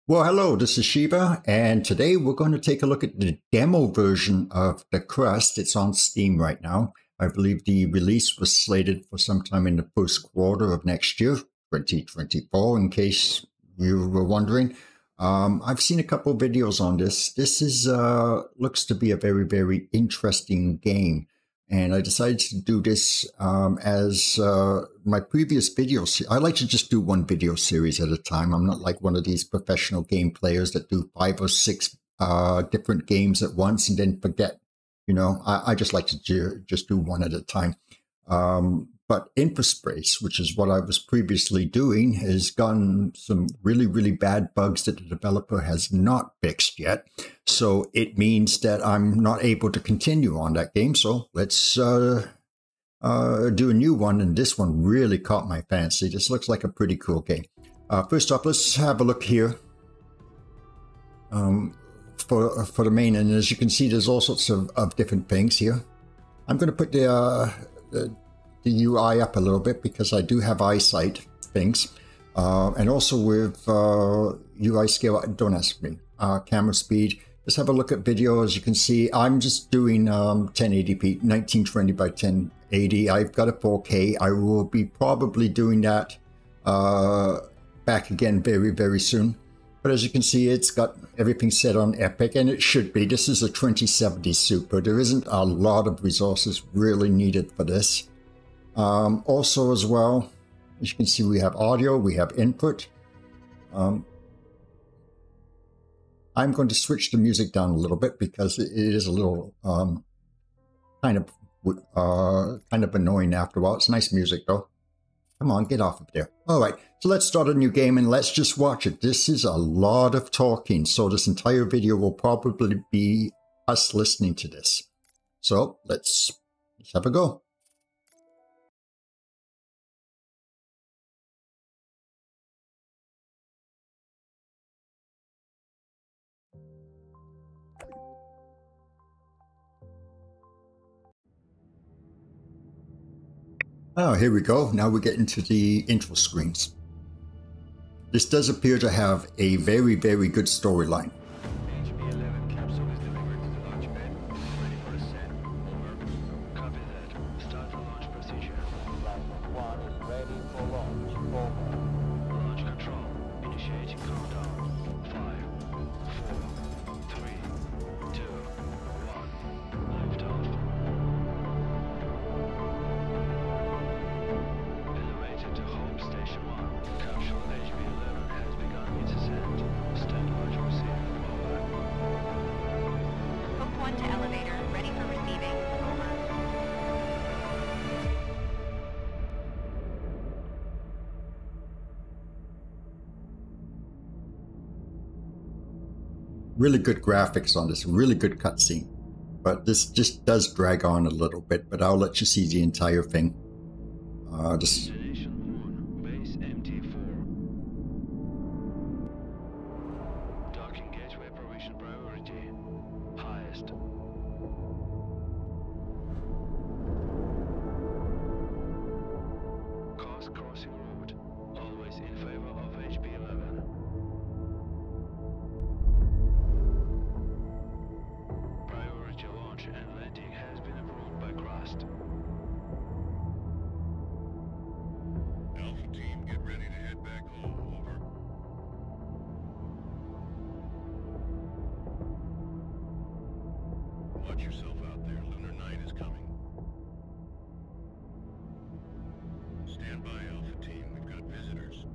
Well, hello, this is Shiva, and today we're going to take a look at the demo version of the Crust. It's on Steam right now. I believe the release was slated for sometime in the first quarter of next year, 2024, in case you were wondering. I've seen a couple of videos on this. This is looks to be a very, very interesting game. And I decided to do this as my previous videos. I like to just do one video series at a time. I'm not like one of these professional game players that do 5 or 6 different games at once and then forget. You know, I just like to just do one at a time. But Infospace, which is what I was previously doing, has gotten some really, really bad bugs that the developer has not fixed yet. So it means that I'm not able to continue on that game. So let's do a new one. And this one really caught my fancy. This looks like a pretty cool game. First off, let's have a look here for the main. And as you can see, there's all sorts of different things here. I'm going to put the UI up a little bit because I do have eyesight things, and also with UI scale. Don't ask me. Camera speed. Let's have a look at video. As you can see, I'm just doing 1080p, 1920 by 1080. I've got a 4K. I will be probably doing that back again very, very soon. But as you can see, it's got everything set on Epic, and it should be. This is a 2070 Super. There isn't a lot of resources really needed for this. Also as well, as you can see, we have audio, we have input. I'm going to switch the music down a little bit because it is a little kind of annoying after a while. It's nice music though. Come on, get off of there. All right, so let's start a new game and let's just watch it. This is a lot of talking, so this entire video will probably be us listening to this. So let's have a go. Oh, here we go. Now we get into the intro screens. This does appear to have a very, very good storyline. EP01 capsule is delivered to the launch pad. Ready for ascent. Over. Copy that. Start the launch procedure. Flight 1 is ready for launch. Over. Launch control. Initiating countdown. 5, 4, 3, 2, 1. Liftoff. Elevator to home station 1. Capsule HP11 has begun its ascent. Stand by to receive. Over. Hope 1 to elevator, ready for receiving. Over. Really good graphics on this, really good cutscene. But this just does drag on a little bit, but I'll let you see the entire thing. Destination 1. Base MT4. Docking gateway provision priority. Highest. Course crossing route. Always in favor of HP11. Priority launch and landing has been approved by Crust. Alpha team, get ready to head back home. Over. Watch yourself out there. Lunar night is coming. Stand by, Alpha team. We've got visitors.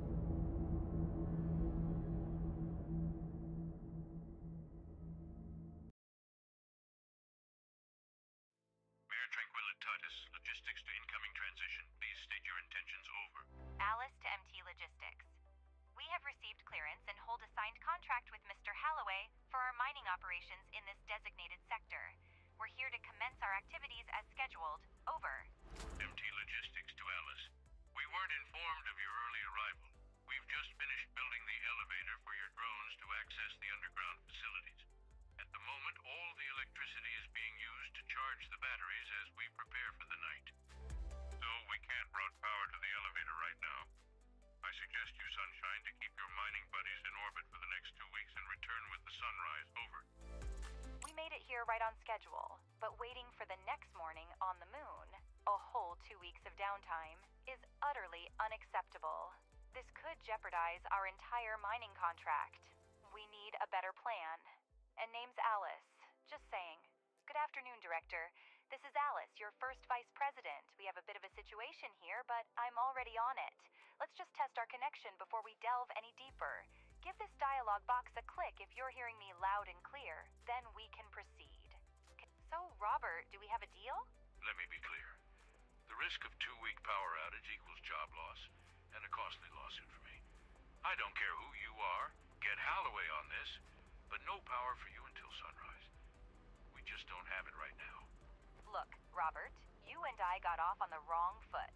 Mayor Tranquilitatis, logistics to incoming transition. Please state your intentions. Over. Alice to MT Logistics. We have received clearance and hold a signed contract with Mr. Halloway for our mining operations in this designated sector. We're here to commence our activities as scheduled. Over. MT Logistics to Alice. We weren't informed of your early arrival. We've just finished building the elevator for your drones to access the underground facilities. At the moment, all the electricity is being used to charge the batteries as we prepare for the night. So we can't route power to the elevator right now. I suggest you, Sunshine, to keep your mining buddies in orbit for the next 2 made it here right on schedule, but waiting for the next morning on the moon, a whole 2 weeks of downtime, is utterly unacceptable. This could jeopardize our entire mining contract. We need a better plan. And name's Alice. Just saying. Good afternoon, Director. This is Alice, your first Vice President. We have a bit of a situation here, but I'm already on it. Let's just test our connection before we delve any deeper. Give this dialogue box a click if you're hearing me loud and clear. Then we can proceed. So, Robert, do we have a deal? Let me be clear. The risk of 2-week power outage equals job loss and a costly lawsuit for me. I don't care who you are. Get Holloway on this, but no power for you until sunrise. We just don't have it right now. Look, Robert, you and I got off on the wrong foot.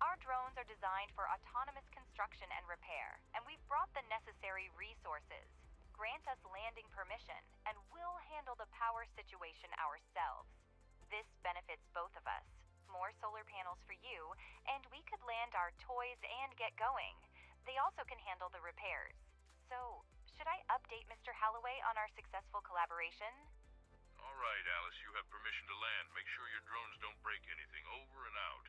Our drones are designed for autonomous construction and repair, and we've brought the necessary resources. Grant us landing permission, and we'll handle the power situation ourselves. This benefits both of us. More solar panels for you, and we could land our toys and get going. They also can handle the repairs. So, should I update Mr. Holloway on our successful collaboration? All right, Alice, you have permission to land. Make sure your drones don't break anything. Over and out.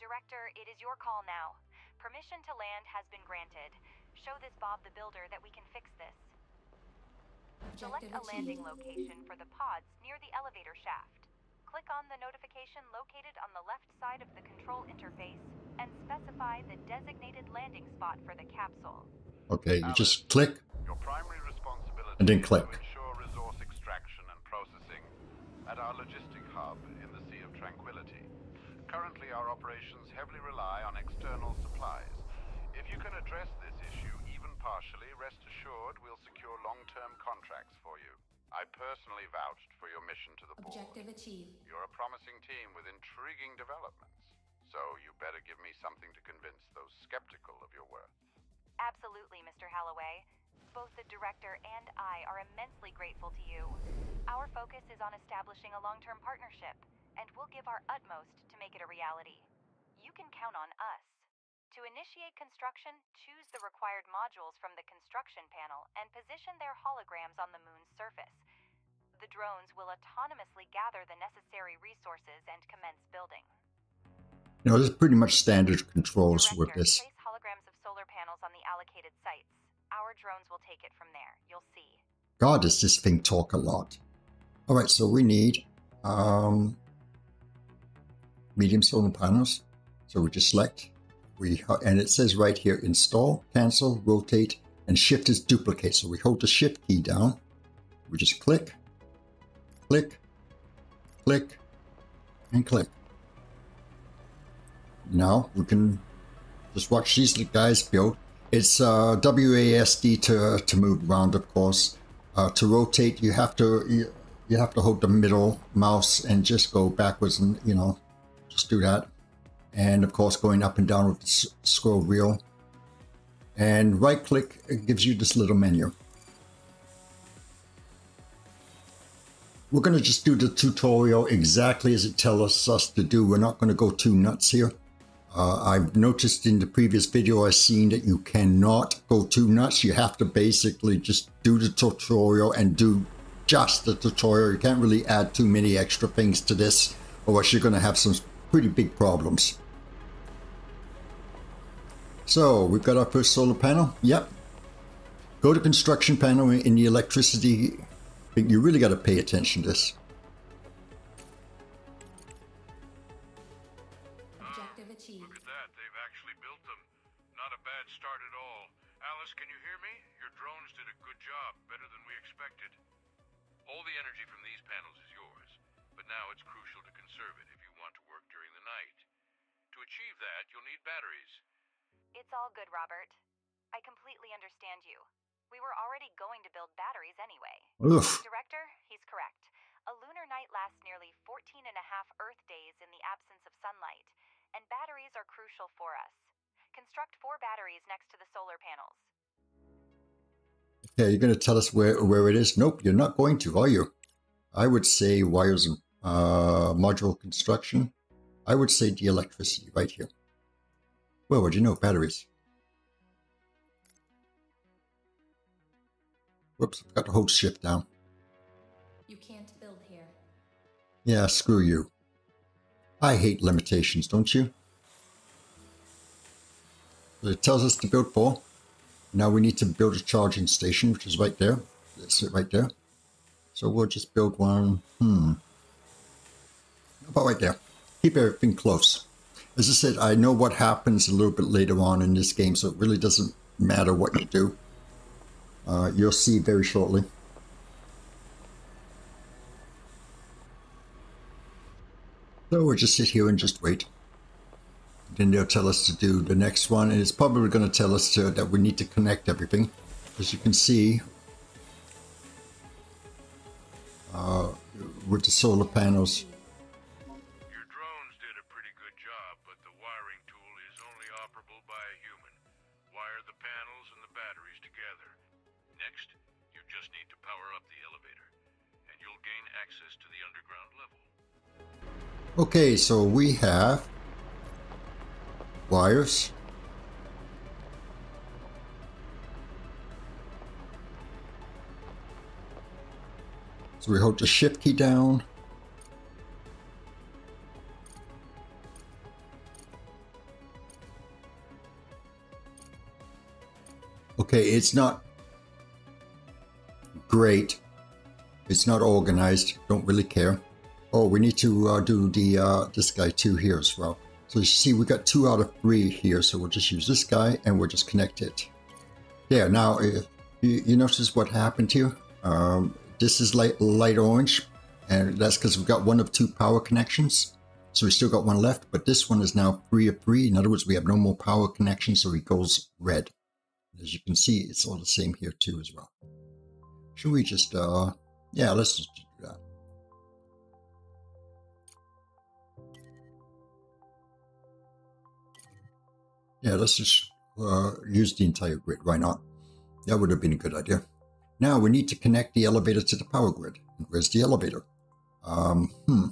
Director, it is your call now. Permission to land has been granted. Show this Bob the Builder that we can fix this. Select a landing location for the pods near the elevator shaft. Click on the notification located on the left side of the control interface and specify the designated landing spot for the capsule. Okay, you just click Your primary responsibility and then is click. to ensure resource extraction and processing at our logistic hub in the Sea of Tranquility. Currently, our operations heavily rely on external supplies. If you can address this issue, even partially, rest assured we'll secure long-term contracts for you. I personally vouched for your mission to the board. Objective achieved. You're a promising team with intriguing developments, so you better give me something to convince those skeptical of your worth. Absolutely, Mr. Holloway. Both the Director and I are immensely grateful to you. Our focus is on establishing a long-term partnership, and we'll give our utmost to make it a reality. You can count on us. To initiate construction, choose the required modules from the construction panel and position their holograms on the moon's surface. The drones will autonomously gather the necessary resources and commence building. You know, there's pretty much standard controls Director, with this. place holograms of solar panels on the allocated sites. Our drones will take it from there. You'll see. God, does this thing talk a lot. All right, so we need medium solar panels. So we just select, and it says right here, install, cancel, rotate, and shift is duplicate. So we hold the shift key down. We just click, click, click, and click. Now we can just watch these guys build. It's WASD to move around, of course. To rotate, you have to hold the middle mouse and just go backwards, and just do that. And of course, going up and down with the scroll wheel. And right click, it gives you this little menu. We're going to just do the tutorial exactly as it tells us to do. We're not going to go too nuts here. I've noticed in the previous video I've seen that you cannot go too nuts. You have to basically just do the tutorial and do just the tutorial. You can't really add too many extra things to this, or else you're going to have some pretty big problems. So we've got our first solar panel. Yep. Go to construction panel in the electricity. You really got to pay attention to this. Objective achieved. Look at that. They've actually built them. Not a bad start at all. Alice, can you hear me? Your drones did a good job. Better than we expected. All the energy from these panels is yours. But now it's crucial to conserve it if you want to work during the night. To achieve that, you'll need batteries. It's all good, Robert. I completely understand you. We were already going to build batteries anyway. Oof. Director, he's correct. A lunar night lasts nearly 14.5 Earth days in the absence of sunlight, and batteries are crucial for us. Construct 4 batteries next to the solar panels. Okay, you're going to tell us where it is? Nope, you're not going to, are you? I would say wires and module construction. I would say the electricity right here. Well, what do you know? Batteries. Whoops, I've got to hold shift down. You can't build Yeah, screw you. I hate limitations, don't you? So it tells us to build 4. Now we need to build a charging station, which is right there. That's it right there. So we'll just build one. About right there. Keep everything close. As I said, I know what happens a little bit later on in this game, so it really doesn't matter what you do. You'll see very shortly. So we'll just sit here and just wait. Then they'll tell us to do the next one, and it's probably going to tell us that we need to connect everything. As you can see, with the solar panels. Your drones did a pretty good job, but the wiring tool is only operable by a human. Wire the panels and the batteries together. Next, you just need to power up the elevator, and you'll gain access to the underground level. Okay, so we have wires. So we hold the shift key down. Okay, it's not great. It's not organized. Don't really care. Oh, we need to do the this guy too here as well. So you see, we got 2 out of 3 here. So we'll just use this guy and we'll just connect it. There. Now, you notice what happened here? This is light orange, and that's because we've got 1 of 2 power connections. So we still got 1 left, but this one is now 3 of 3. In other words, we have no more power connections, so it goes red. As you can see, it's all the same here too as well. Should we just, yeah, let's just do that. Yeah, let's just use the entire grid. Why not? That would have been a good idea. Now we need to connect the elevator to the power grid. Where's the elevator? Is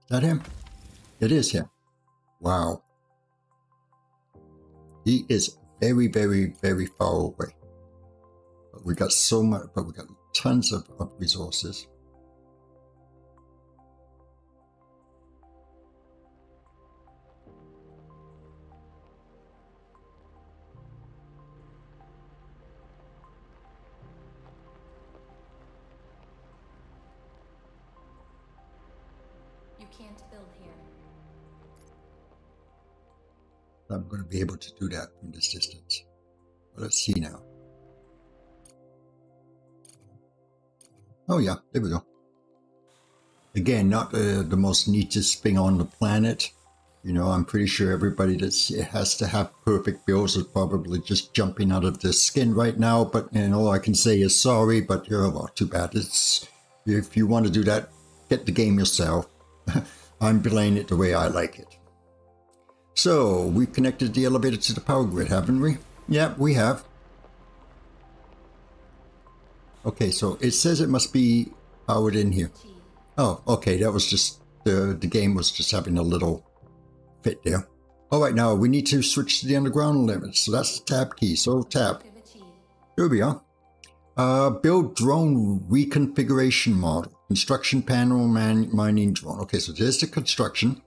that him? It is him. Wow. He is very, very, very far away. But we got so much, but we got tons of resources. You can't build here. I'm going to be able to do that from this distance. But let's see now. Oh yeah, there we go. Again, not the most neatest thing on the planet. You know, I'm pretty sure everybody that has to have perfect builds is probably just jumping out of their skin right now. But you know, all I can say is sorry, but well, too bad. It's, if you want to do that, get the game yourself. I'm playing it the way I like it. So, we connected the elevator to the power grid, haven't we? Yeah, we have. Okay, so it says it must be powered in here. Oh, okay, that was just, the game was just having a little fit there. All right, now we need to switch to the underground limit. So that's the tab key, so tab. Here we are. Build drone reconfiguration model. Construction panel mining drone. Okay, so there's the construction.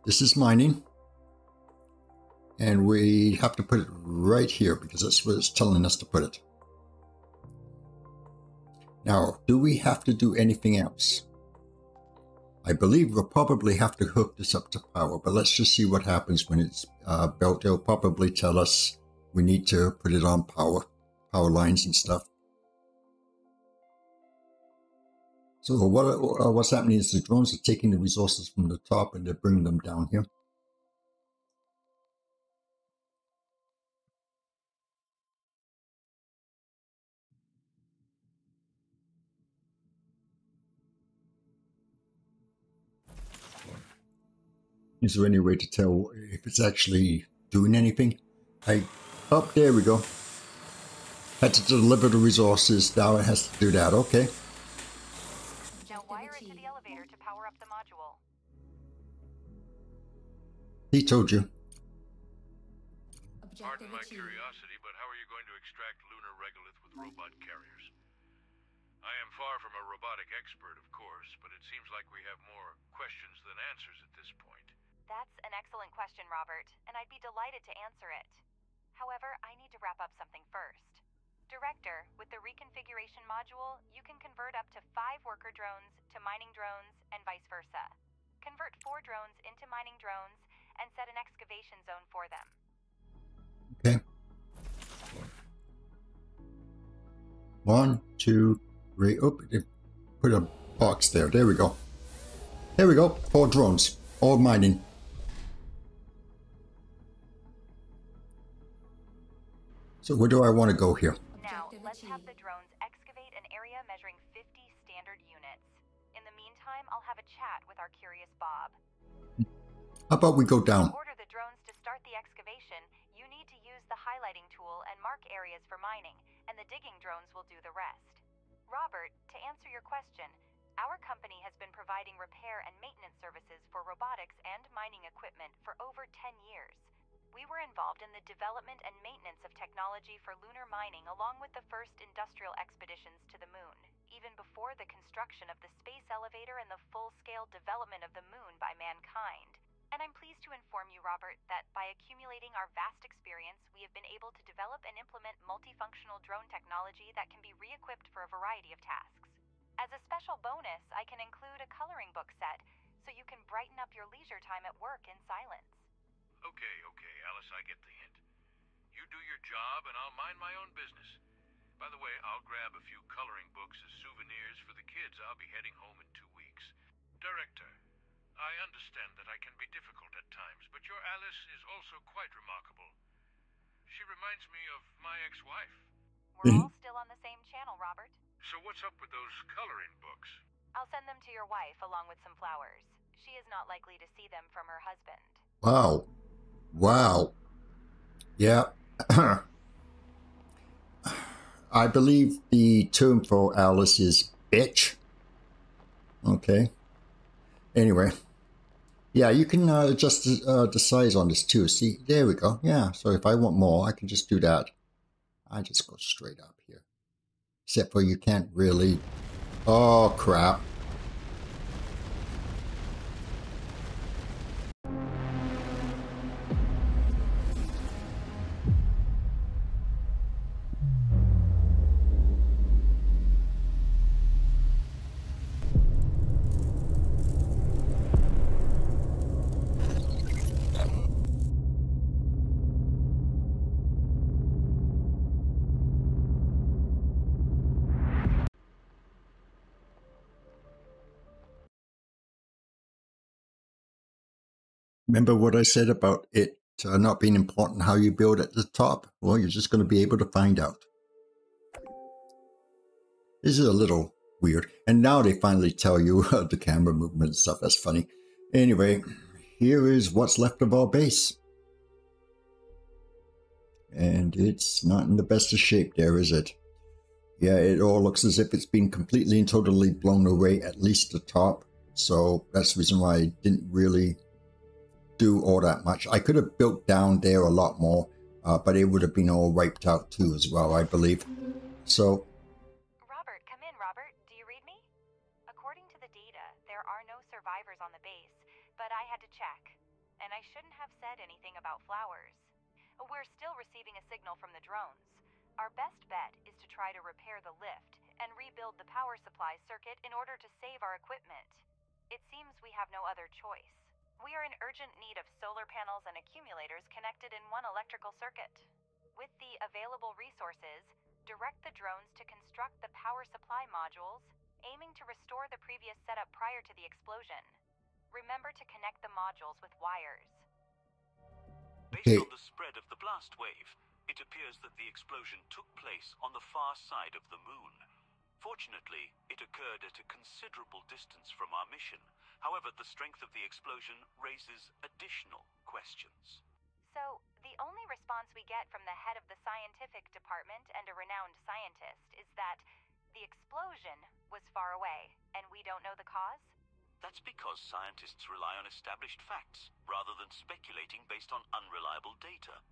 This is mining. And we have to put it right here because that's where it's telling us to put it. Now, do we have to do anything else? I believe we'll probably have to hook this up to power, but let's just see what happens when it's built. It'll probably tell us we need to put it on power lines and stuff. So what's happening is the drones are taking the resources from the top and they're bringing them down here. Is there any way to tell if it's actually doing anything? Oh, there we go. Had to deliver the resources. Now it has to do that. Okay. Now wire it to the elevator to power up the module. He told you. Pardon my curiosity, but how are you going to extract lunar regolith with robot carriers? I am far from a robotic expert, of course, but it seems like we have more questions than answers at this point. That's an excellent question, Robert, and I'd be delighted to answer it. However, I need to wrap up something first. Director, with the reconfiguration module, you can convert up to 5 worker drones to mining drones and vice versa. Convert 4 drones into mining drones and set an excavation zone for them. Okay. 1, 2, 3. Oh, they put a box there. There we go. There we go. 4 drones. All mining. So where do I want to go here? Now, Objective let's have the achieved. drones excavate an area measuring 50 standard units. In the meantime, I'll have a chat with our curious Bob. How about we go down? To order the drones to start the excavation, you need to use the highlighting tool and mark areas for mining, and the digging drones will do the rest. Robert, to answer your question, our company has been providing repair and maintenance services for robotics and mining equipment for over 10 years. We were involved in the development and maintenance of technology for lunar mining along with the first industrial expeditions to the moon, even before the construction of the space elevator and the full-scale development of the moon by mankind. And I'm pleased to inform you, Robert, that by accumulating our vast experience, we have been able to develop and implement multifunctional drone technology that can be re-equipped for a variety of tasks. As a special bonus, I can include a coloring book set, so you can brighten up your leisure time at work in silence. Okay, Alice, I get the hint. You do your job and I'll mind my own business. By the way, I'll grab a few coloring books as souvenirs for the kids. I'll be heading home in 2 weeks. Director, I understand that I can be difficult at times, but your Alice is also quite remarkable. She reminds me of my ex-wife. We're all still on the same channel, Robert. So what's up with those coloring books? I'll send them to your wife along with some flowers. She is not likely to see them from her husband. Wow. Wow. Yeah. I believe the term for Alice is bitch. Okay. Anyway. Yeah, you can adjust the size on this too. See, there we go. Yeah, so if I want more, I can just do that. I just go straight up here. Except for you can't really... Oh, crap. Remember what I said about it not being important how you build at the top? Well, you're just going to be able to find out. This is a little weird. And now they finally tell you the camera movement and stuff. That's funny. Anyway, here is what's left of our base. And it's not in the best of shape there, is it? Yeah, it all looks as if it's been completely and totally blown away, at least the top. So that's the reason why I didn't really do all that much. I could have built down there a lot more, but it would have been all wiped out too as well, I believe. So... Robert, come in, Robert. Do you read me? According to the data, there are no survivors on the base, but I had to check. And I shouldn't have said anything about flowers. We're still receiving a signal from the drones. Our best bet is to try to repair the lift and rebuild the power supply circuit in order to save our equipment. It seems we have no other choice. We are in urgent need of solar panels and accumulators connected in one electrical circuit. With the available resources, direct the drones to construct the power supply modules, aiming to restore the previous setup prior to the explosion. Remember to connect the modules with wires. Based on the spread of the blast wave, it appears that the explosion took place on the far side of the moon. Fortunately, it occurred at a considerable distance from our mission. However, the strength of the explosion raises additional questions. So, the only response we get from the head of the scientific department and a renowned scientist is that the explosion was far away, and we don't know the cause? That's because scientists rely on established facts, rather than speculating based on unreliable data.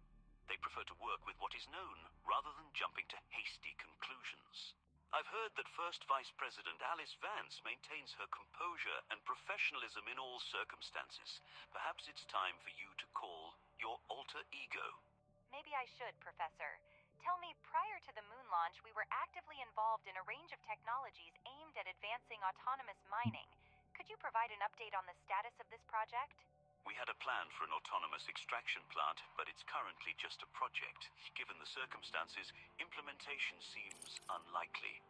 They prefer to work with what is known, rather than jumping to hasty conclusions. I've heard that First Vice President Alice Vance maintains her composure and professionalism in all circumstances. Perhaps it's time for you to call your alter ego. Maybe I should, Professor. Tell me, prior to the moon launch, we were actively involved in a range of technologies aimed at advancing autonomous mining. Could you provide an update on the status of this project? We had a plan for an autonomous extraction plant, but it's currently just a project. Given the circumstances, implementation seems unlikely.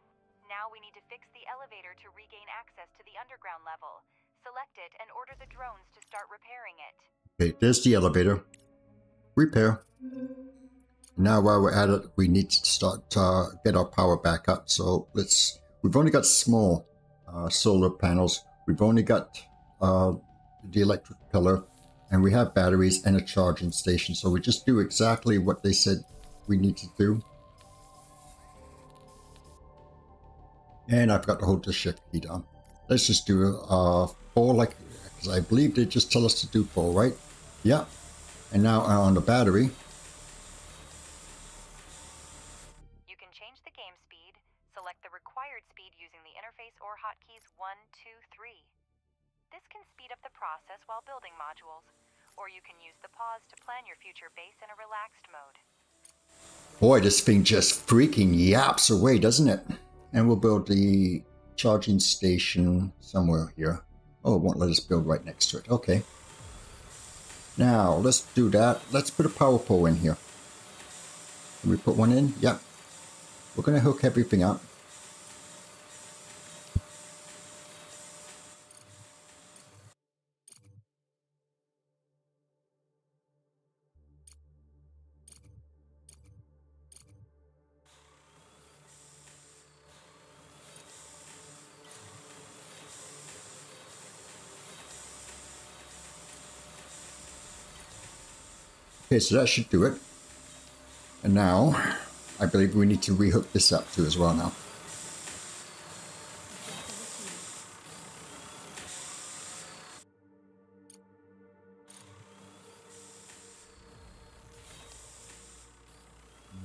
Now we need to fix the elevator to regain access to the underground level. Select it and order the drones to start repairing it. Okay, there's the elevator. Repair. Now while we're at it, we need to start get our power back up. So we've only got small solar panels. We've only got the electric pillar, and we have batteries and a charging station. So we just do exactly what they said we need to do. And I forgot to hold the shift key down. Let's just do 4, because I believe they just tell us to do 4, right? Yeah. And now on the battery. You can change the game speed. Select the required speed using the interface or hotkeys 1, 2, 3. This can speed up the process while building modules, or you can use the pause to plan your future base in a relaxed mode. Boy, this thing just freaking yaps away, doesn't it? And we'll build the charging station somewhere here. Oh, it won't let us build right next to it. Okay. Now, let's do that. Let's put a power pole in here. Can we put one in? Yeah. We're going to hook everything up. Okay, so that should do it. And now, I believe we need to rehook this up too as well now.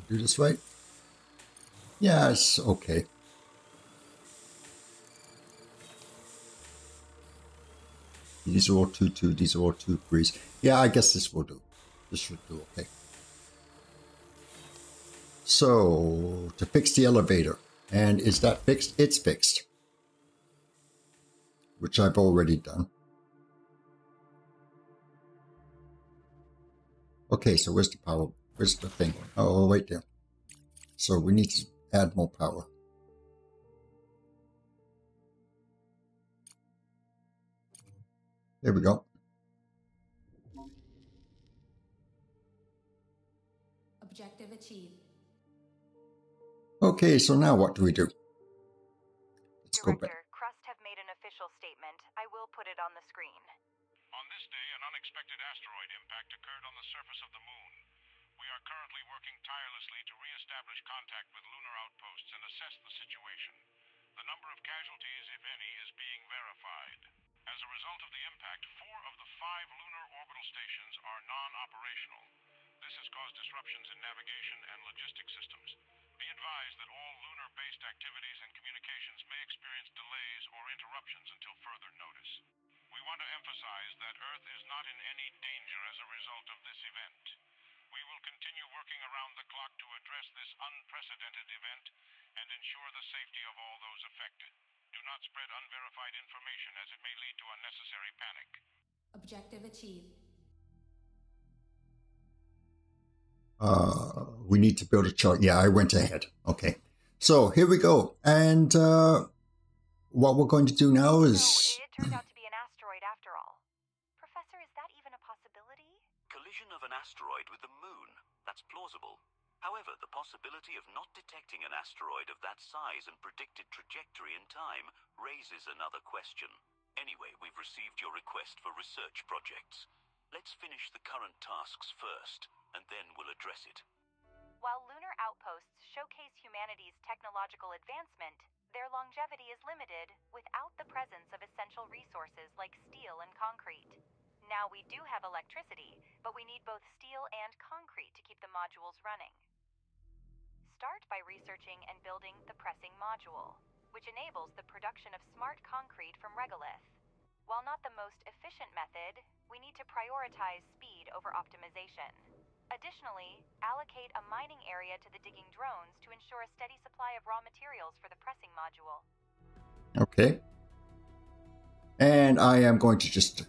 Do this right? Yes, okay. These are all 2-2, these are all 2-3s. Yeah, I guess this will do. This should do okay. So, to fix the elevator. And is that fixed? It's fixed. Which I've already done. Okay, so where's the power? Where's the thing? Oh, right there. So we need to add more power. There we go. Objective achieved. Okay, so now what do we do? Let's go back. Director, Crust have made an official statement. I will put it on the screen. On this day, an unexpected asteroid impact occurred on the surface of the moon. We are currently working tirelessly to re-establish contact with lunar outposts and assess the situation. The number of casualties, if any, is being verified. As a result of the impact, 4 of the 5 lunar orbital stations are non-operational. This has caused disruptions in navigation and logistics systems. Be advised that all lunar-based activities and communications may experience delays or interruptions until further notice. We want to emphasize that Earth is not in any danger as a result of this event. We will continue working around the clock to address this unprecedented event and ensure the safety of all those affected. Do not spread unverified information as it may lead to unnecessary panic. Objective achieved. We need to build a chart. Yeah, I went ahead. Okay. So here we go. And what we're going to do now is... So, it turned out to be an asteroid after all. Professor, is that even a possibility? Collision of an asteroid with the moon. That's plausible. However, the possibility of not detecting an asteroid of that size and predicted trajectory in time raises another question. Anyway, we've received your request for research projects. Let's finish the current tasks first, and then we'll address it. While lunar outposts showcase humanity's technological advancement, their longevity is limited without the presence of essential resources like steel and concrete. Now we do have electricity, but we need both steel and concrete to keep the modules running. Start by researching and building the pressing module, which enables the production of smart concrete from regolith. While not the most efficient method, we need to prioritize speed over optimization. Additionally, allocate a mining area to the digging drones to ensure a steady supply of raw materials for the pressing module. Okay. And I am going to just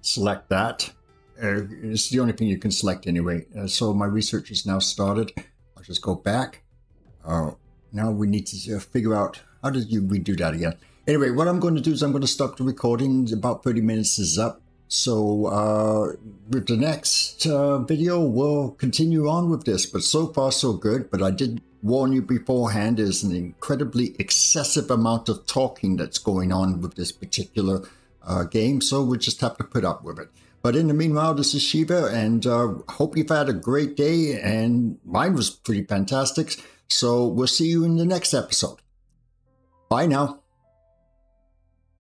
select that. It's the only thing you can select anyway. So my research is now started. I'll just go back. Now we need to figure out, how did we do that again? Anyway, what I'm going to do is I'm going to stop the recording. About 30 minutes is up. So with the next video, we'll continue on with this. But so far, so good. But I did warn you beforehand, there's an incredibly excessive amount of talking that's going on with this particular game. So we'll just have to put up with it. But in the meanwhile, this is Shiva, and hope you've had a great day. And mine was pretty fantastic. So we'll see you in the next episode. Bye now.